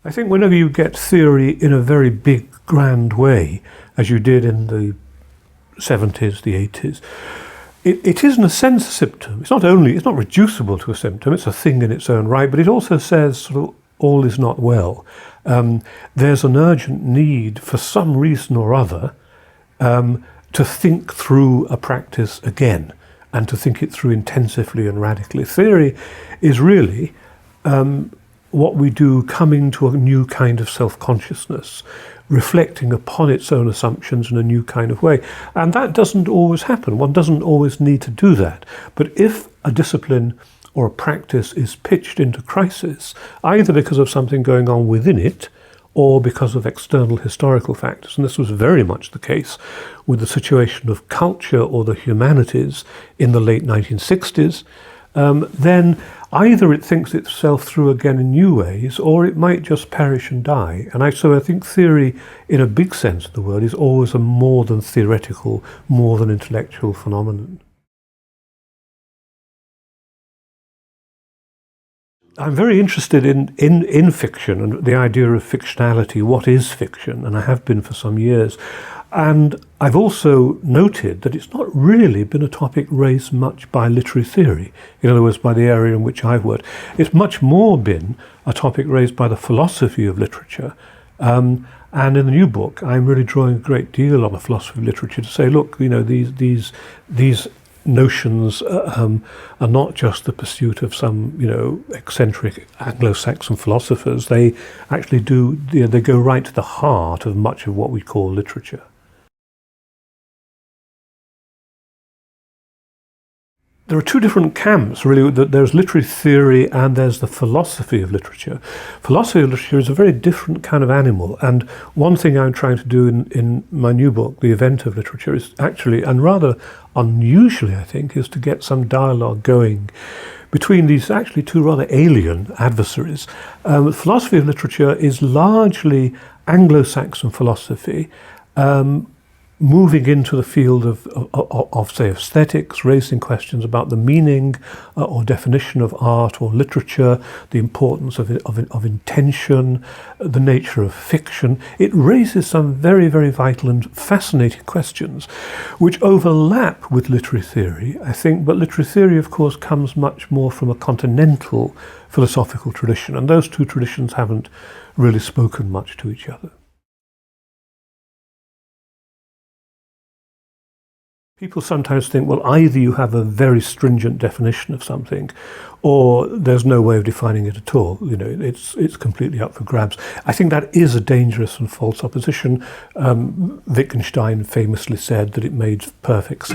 I think whenever you get theory in a very big, grand way, as you did in the 70s, the 80s, it is in a sense a symptom. It's not reducible to a symptom, it's a thing in its own right, but it also says sort of all is not well. There's an urgent need for some reason or other to think through a practice again and to think it through intensively and radically. Theory is really what we do coming to a new kind of self-consciousness, reflecting upon its own assumptions in a new kind of way. And that doesn't always happen. One doesn't always need to do that. But if a discipline or a practice is pitched into crisis, either because of something going on within it or because of external historical factors, and this was very much the case with the situation of culture or the humanities in the late 1960s, then either it thinks itself through again in new ways, or it might just perish and die. And so I think theory, in a big sense of the word, is always a more than theoretical, more than intellectual phenomenon. I'm very interested in fiction and the idea of fictionality. What is fiction? And I have been for some years. And I've also noted that it's not really been a topic raised much by literary theory, in other words, by the area in which I've worked. It's much more been a topic raised by the philosophy of literature. And in the new book, I'm really drawing a great deal on the philosophy of literature to say, look, you know, these notions are not just the pursuit of some, you know, eccentric Anglo-Saxon philosophers. They actually do, they go right to the heart of much of what we call literature. There are two different camps, really. There's literary theory and there's the philosophy of literature. Philosophy of literature is a very different kind of animal, and one thing I'm trying to do in my new book, The Event of Literature, is actually, and rather unusually I think, is to get some dialogue going between these actually two rather alien adversaries. Philosophy of literature is largely Anglo-Saxon philosophy, moving into the field of say, aesthetics, raising questions about the meaning or definition of art or literature, the importance of intention, the nature of fiction. It raises some very, very vital and fascinating questions which overlap with literary theory, I think, but literary theory, of course, comes much more from a continental philosophical tradition, and those two traditions haven't really spoken much to each other. People sometimes think, well, either you have a very stringent definition of something, or there's no way of defining it at all. You know, it's completely up for grabs. I think that is a dangerous and false opposition. Wittgenstein famously said that it made perfect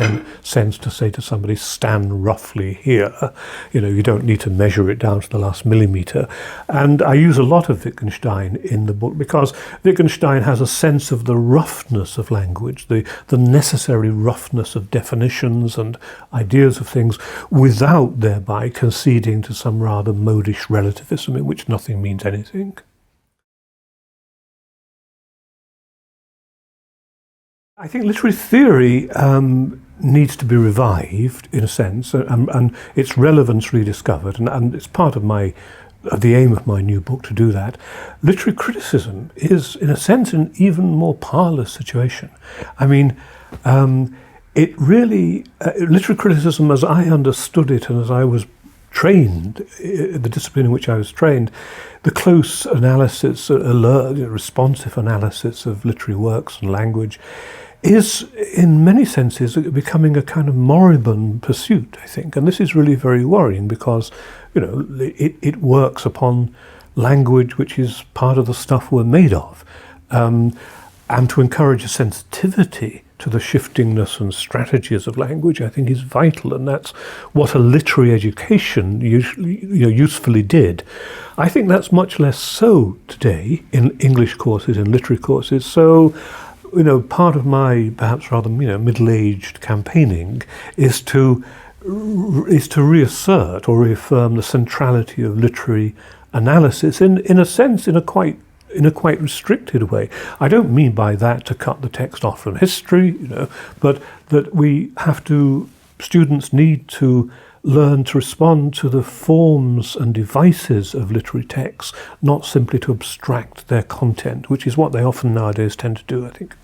sense to say to somebody, stand roughly here. You know, you don't need to measure it down to the last millimeter. And I use a lot of Wittgenstein in the book because Wittgenstein has a sense of the roughness of language, the necessary roughness of definitions and ideas of things, without thereby conceding to some rather modish relativism in which nothing means anything. I think literary theory needs to be revived, in a sense, and its relevance rediscovered, and it's part of the aim of my new book to do that. Literary criticism is, in a sense, an even more parlous situation. I mean, it really, literary criticism, as I understood it and as I was trained, the discipline in which I was trained, the close analysis, alert, responsive analysis of literary works and language is, in many senses, becoming a kind of moribund pursuit, I think. And this is really very worrying because, you know, it works upon language which is part of the stuff we're made of. And to encourage a sensitivity to the shiftingness and strategies of language, I think, is vital, and that's what a literary education usually, usefully did. I think that's much less so today in English courses and literary courses. So, part of my perhaps rather middle-aged campaigning is to reassert or reaffirm the centrality of literary analysis in a sense, in a quite restricted way. I don't mean by that to cut the text off from history, but that students need to learn to respond to the forms and devices of literary texts, not simply to abstract their content, which is what they often nowadays tend to do, I think.